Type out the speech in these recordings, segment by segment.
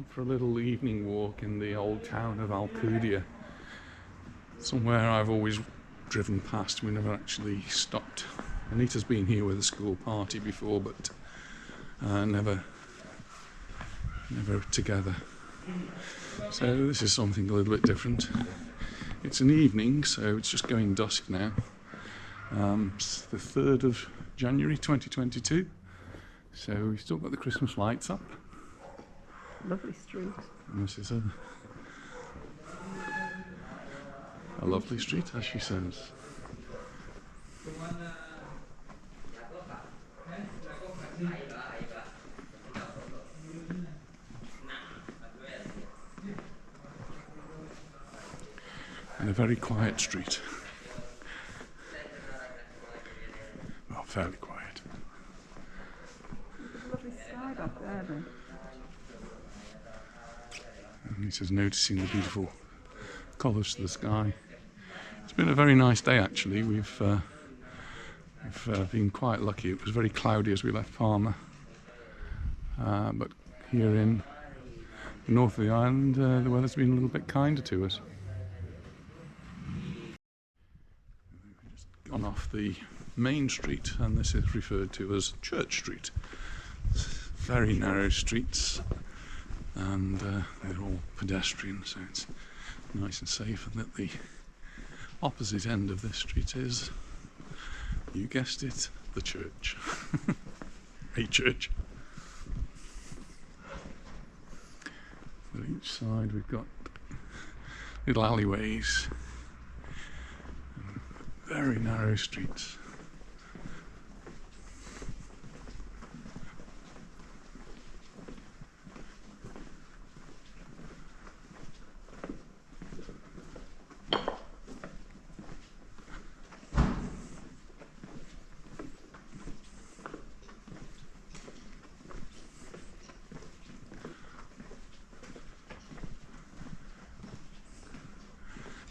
Gone for a little evening walk in the old town of Alcudia. Somewhere I've always driven past, we never actually stopped. Anita's been here with a school party before, but never together. So this is something a little bit different. It's an evening, so it's just going dusk now. It's the 3rd of January 2022, so we've still got the Christmas lights up. Lovely street. And this is a lovely street, as she says. And a very quiet street. Well, fairly quiet. There's a lovely sky back there then. And he's just noticing the beautiful colours to the sky. It's been a very nice day actually. We've been quite lucky. It was very cloudy as we left Palma. But here in the north of the island, the weather's been a little bit kinder to us. We've just gone off the main street, and this is referred to as Church Street. Very narrow streets, and they're all pedestrian, so it's nice and safe. And at the opposite end of this street is, you guessed it, the church. A church. On each side we've got little alleyways, and very narrow streets.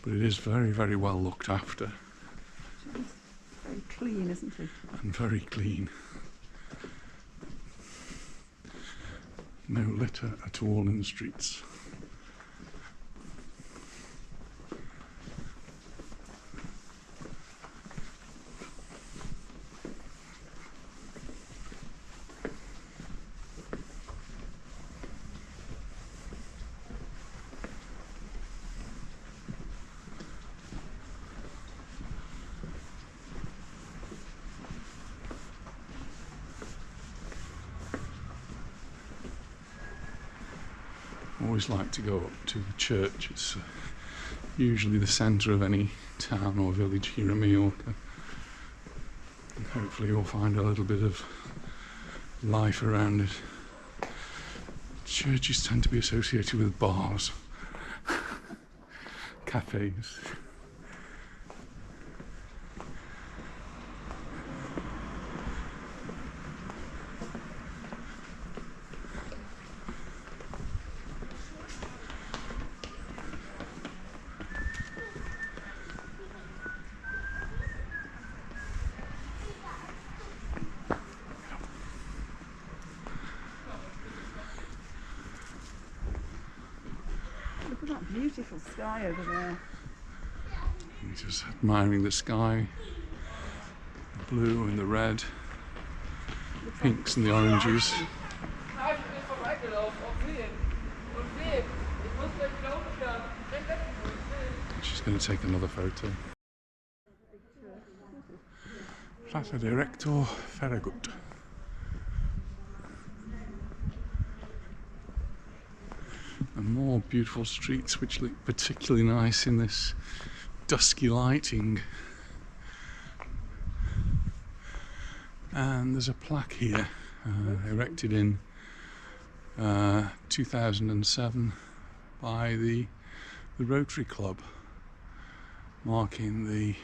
But it is very, very well looked after. It's very clean, isn't it? And very clean. No litter at all in the streets. Always like to go up to the church. It's usually the centre of any town or village here in Mallorca. And hopefully you'll find a little bit of life around it. Churches tend to be associated with bars, cafes. Look at that beautiful sky over there. I'm just admiring the sky, the blue and the red, the pinks and the oranges. She's going to take another photo. Plaza Director Ferragut. And more beautiful streets which look particularly nice in this dusky lighting. And there's a plaque here erected in 2007 by the Rotary Club, marking the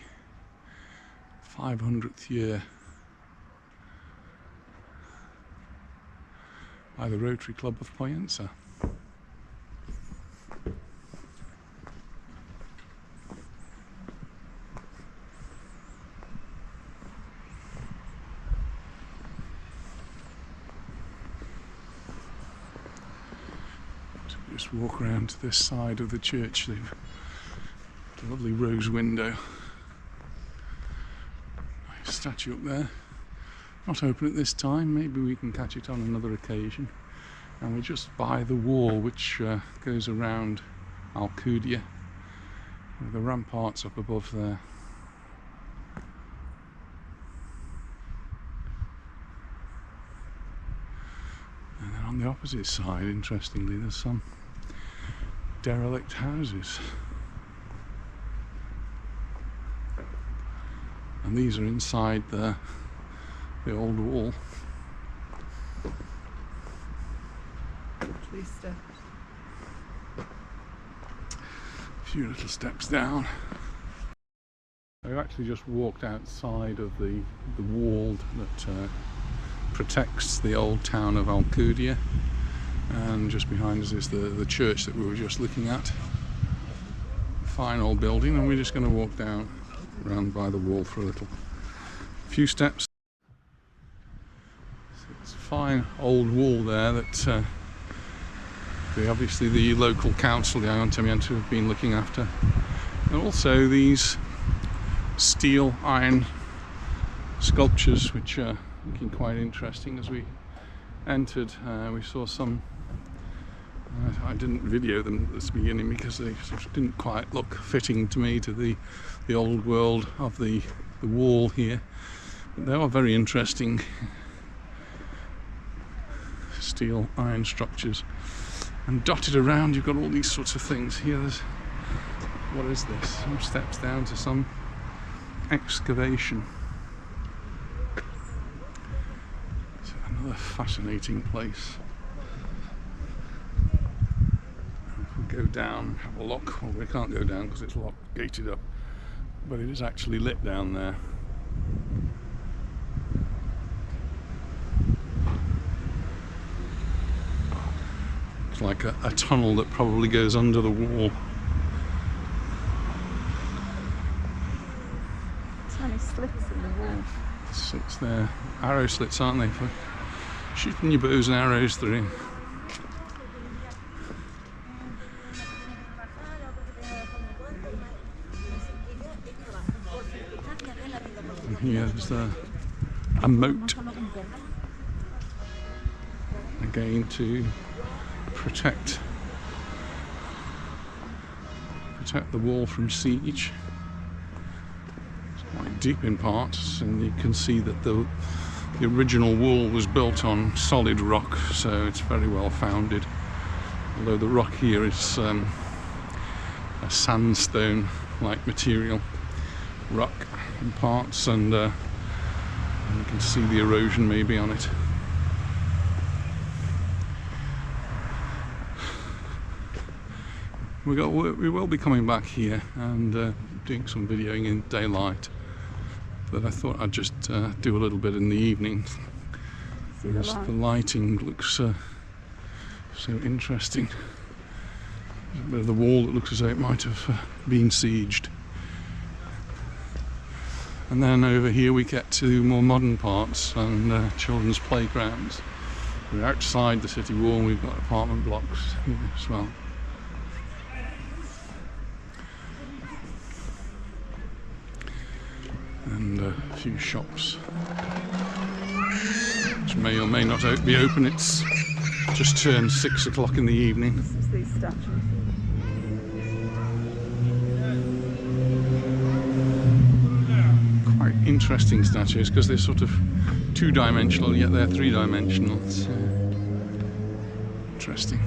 500th year by the Rotary Club of Poyensa. Just walk around to this side of the church. They've got a lovely rose window. Nice statue up there. Not open at this time, maybe we can catch it on another occasion. And we're just by the wall which goes around Alcudia, with the ramparts up above there. And then on the opposite side, interestingly, there's some derelict houses. And these are inside the old wall. These steps. A few little steps down. I've actually just walked outside of the wall that protects the old town of Alcudia, and just behind us is the church that we were just looking at. Fine old building, and we're just going to walk down around by the wall for a few steps. It's a fine old wall there that obviously the local council, the Ayuntamiento, have been looking after. And also these steel iron sculptures, which are looking quite interesting. As we entered, we saw some, I didn't video them at the beginning because they sort of didn't quite look fitting to me, to the old world of the wall here. But they are very interesting steel iron structures. And dotted around you've got all these sorts of things. Here there's, what is this? Some steps down to some excavation. It's another fascinating place. If we go down, have a look. Well, we can't go down because it's locked, gated up. But it is actually lit down there. It's like a tunnel that probably goes under the wall. Tiny slits in the wall. Slits there. Arrow slits, aren't they? For shooting your bows and arrows through. And here there's a moat. Again to protect the wall from siege. It's quite deep in parts, and you can see that the original wall was built on solid rock, so it's very well founded. Although the rock here is a sandstone-like material, rock in parts, and you can see the erosion maybe on it. We will be coming back here and doing some videoing in daylight, but I thought I'd just do a little bit in the evening. The lighting looks so interesting. There's a bit of the wall that looks as though it might have been sieged. And then over here we get to more modern parts and children's playgrounds. We're outside the city wall, and we've got apartment blocks here as well. And a few shops which may or may not be open. It's just turned 6 o'clock in the evening. This is these statues. Quite interesting statues because they're sort of two-dimensional, yet they're three-dimensional. It's interesting.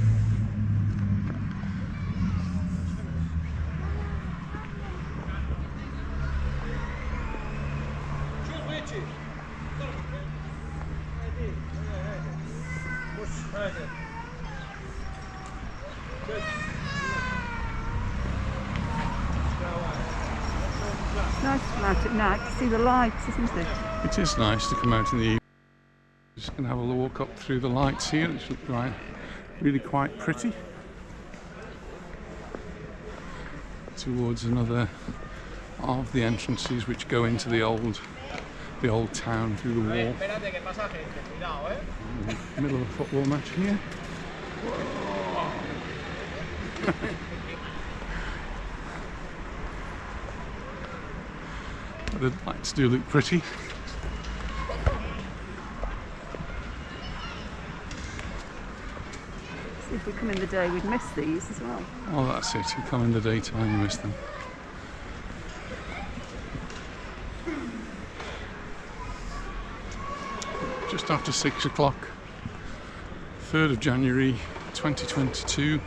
It's nice to come out at night to see the lights, isn't it? It is nice to come out in the evening. Just going to have a walk up through the lights here, which look like really quite pretty. Towards another of the entrances which go into the old town through the wall. In the middle of a football match here. Whoa. The lights do look pretty. See, if we come in the day, we'd miss these as well. Oh, that's it. You come in the daytime, you miss them. Just after 6 o'clock, 3rd of January 2022.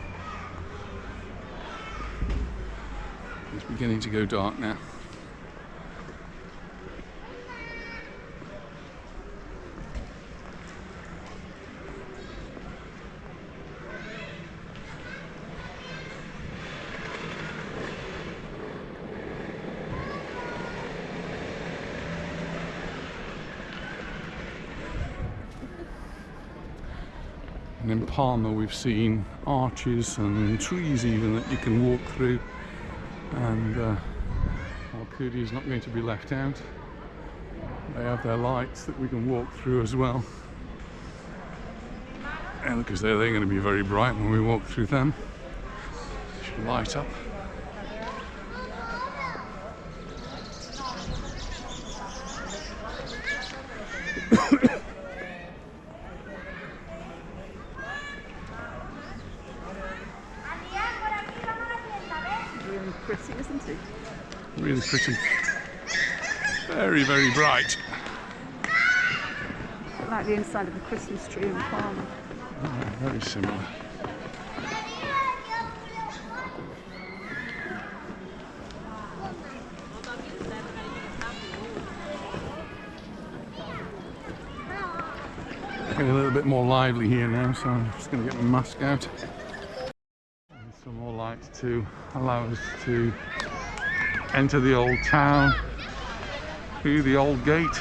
It's beginning to go dark now. And in Palma we've seen arches and trees even that you can walk through, and Alcudia is not going to be left out. They have their lights that we can walk through as well, and because they're going to be very bright when we walk through them. They should light up. Really pretty, isn't it? Really pretty. Very, very bright. Like the inside of a Christmas tree in Palma. Very similar. Getting a little bit more lively here now, so I'm just going to get my mask out. And some more lights to allow us to enter the old town through the old gate.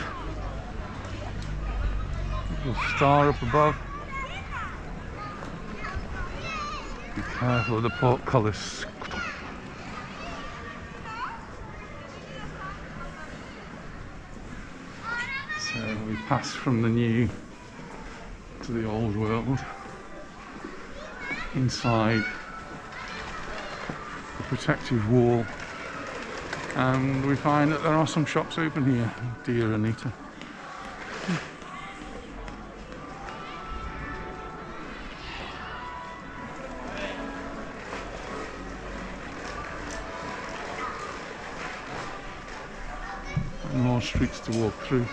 Little star up above. Be careful of the portcullis. So we pass from the new to the old world. Inside the protective wall, and we find that there are some shops open here. Dear Anita. And more streets to walk through.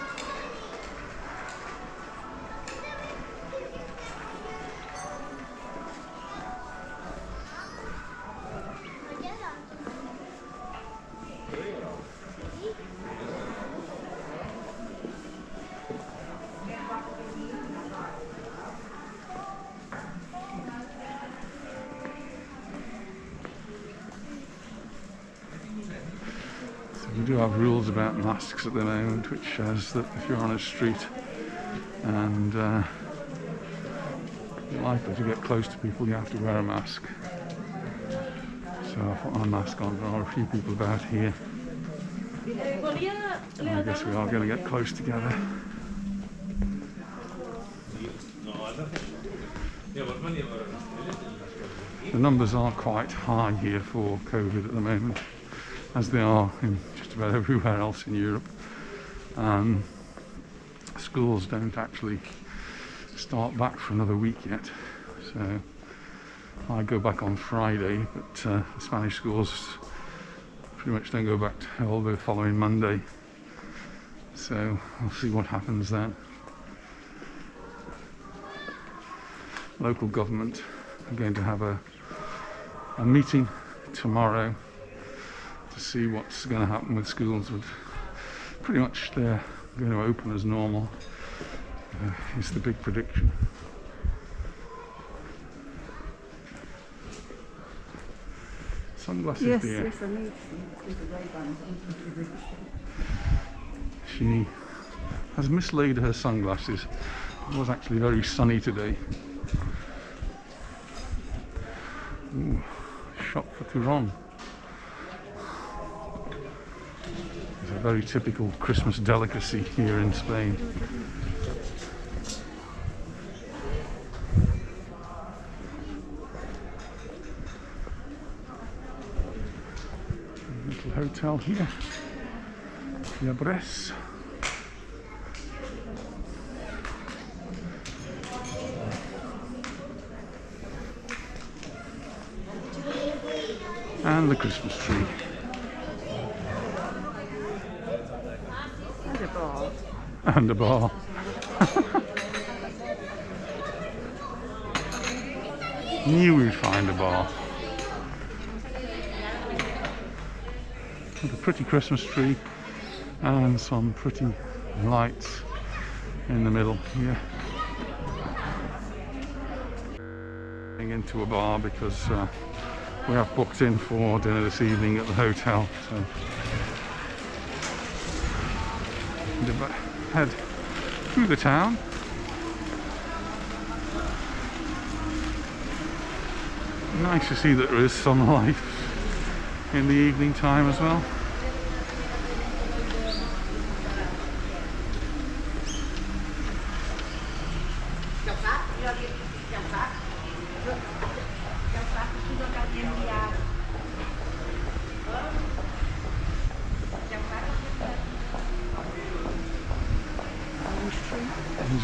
We do have rules about masks at the moment, which says that if you're on a street and you're likely to get close to people, you have to wear a mask. So I've put my mask on. There are a few people about here, and I guess we are going to get close together. The numbers are quite high here for COVID at the moment, as they are in just about everywhere else in Europe. Schools don't actually start back for another week yet, so I go back on Friday, but the Spanish schools pretty much don't go back till the following Monday, so we'll see what happens then. Local government are going to have a meeting tomorrow to see what's going to happen with schools, but pretty much they're going to open as normal, is the big prediction. Sunglasses, Yes, dear. yes, I need some. She has mislaid her sunglasses. It was actually very sunny today. Ooh, shop for Turon. It's a very typical Christmas delicacy here in Spain. Little hotel here. Yabres. And the Christmas tree. And a bar. And a bar. Knew we'd find a bar. With a pretty Christmas tree and some pretty lights in the middle here. Going into a bar because we have booked in for dinner this evening at the hotel. So head through the town. Nice to see that there is some life in the evening time as well.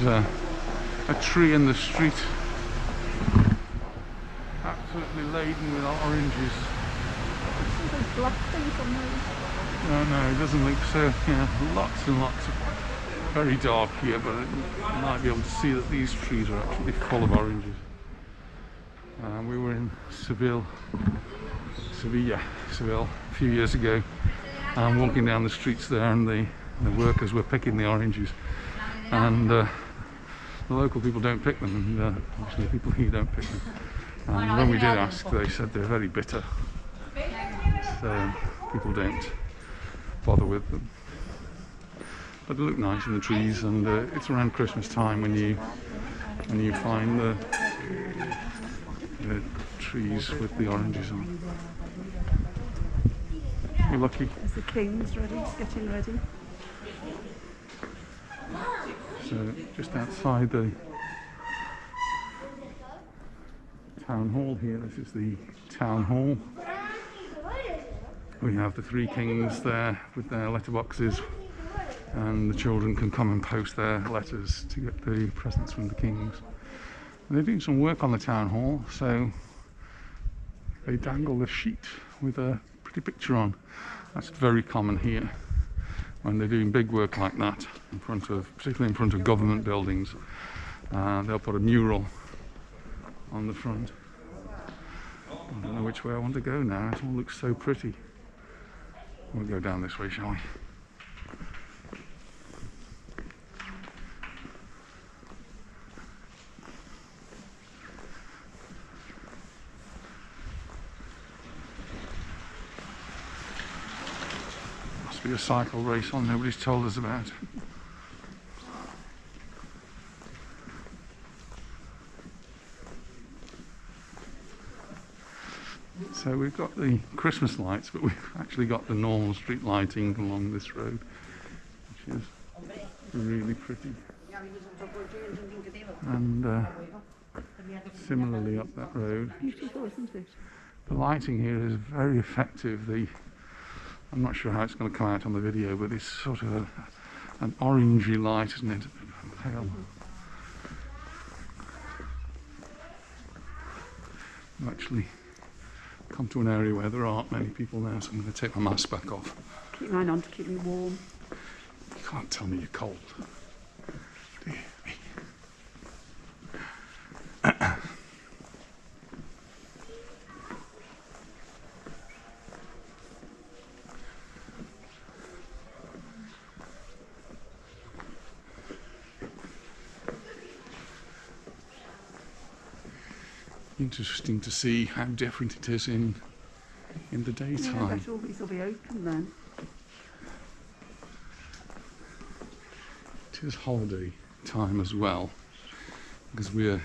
There's a tree in the street, absolutely laden with oranges. There's black things on those. No, it doesn't look so. Yeah, lots and lots of. Very dark here, but you might be able to see that these trees are actually full of oranges. We were in Seville a few years ago, and walking down the streets there, and the workers were picking the oranges, and the local people don't pick them, and obviously people here don't pick them. And when we did ask, they said they're very bitter, so people don't bother with them. But they look nice in the trees, and it's around Christmas time when you find the trees with the oranges on. You're lucky. There's the king's ready, getting ready. So just outside the town hall here, this is the town hall. We have the three kings there with their letterboxes, and the children can come and post their letters to get the presents from the kings. And they're doing some work on the town hall, so they dangle the sheet with a pretty picture on. That's very common here when they're doing big work like that, particularly in front of government buildings. They'll put a mural on the front. I don't know which way I want to go now. It all looks so pretty. We'll go down this way, shall we? Must be a cycle race on nobody's told us about. So we've got the Christmas lights, but we've actually got the normal street lighting along this road, which is really pretty. And similarly up that road. Beautiful, isn't it? The lighting here is very effective. I'm not sure how it's going to come out on the video, but it's sort of an orangey light, isn't it? Pale. I've actually come to an area where there aren't many people now, so I'm going to take my mask back off. Keep mine on to keep me warm. You can't tell me you're cold, do you? Interesting to see how different it is in the daytime. Yeah, these will be open then. It is holiday time as well, because we're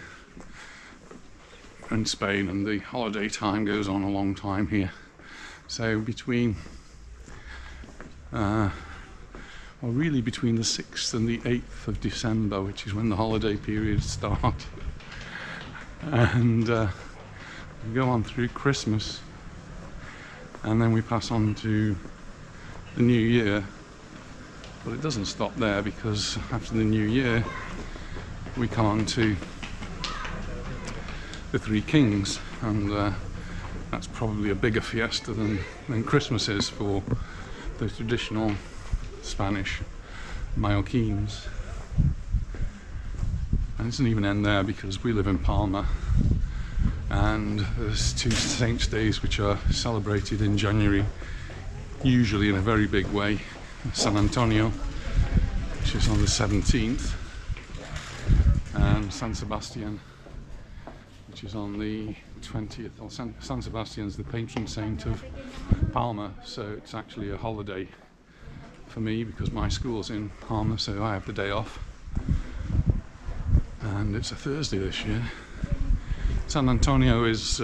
in Spain and the holiday time goes on a long time here. So between really between the 6th and the 8th of December, which is when the holiday periods start, and we go on through Christmas, and then we pass on to the New Year. But it doesn't stop there, because after the new year we come on to the Three Kings, and that's probably a bigger fiesta than Christmas is for the traditional Spanish Mallorquins. And it doesn't even end there, because we live in Palma, and there's two saints' days which are celebrated in January, usually in a very big way. San Antonio, which is on the 17th, and San Sebastian, which is on the 20th. Well, San Sebastian's the patron saint of Palma, so it's actually a holiday for me, because my school's in Palma, so I have the day off. And it's a Thursday this year. San Antonio is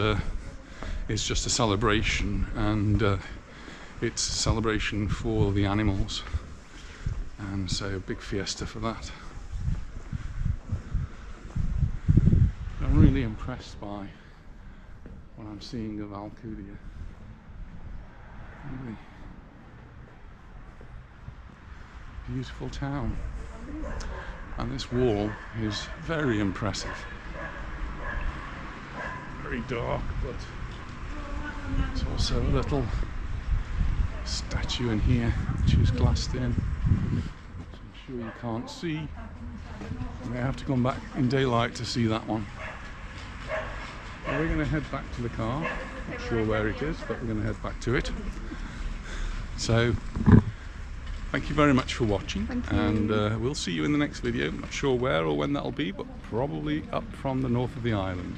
just a celebration, and it's a celebration for the animals, and so a big fiesta for that. I'm really impressed by what I'm seeing of Alcudia. Really beautiful town, and this wall is very impressive. Very dark, but it's also a little statue in here which is glassed in, which I'm sure you can't see. You may have to come back in daylight to see that one. Well, we're going to head back to the car. Not sure where it is, but we're going to head back to it. So thank you very much for watching, and we'll see you in the next video. I'm not sure where or when that'll be, but probably up from the north of the island.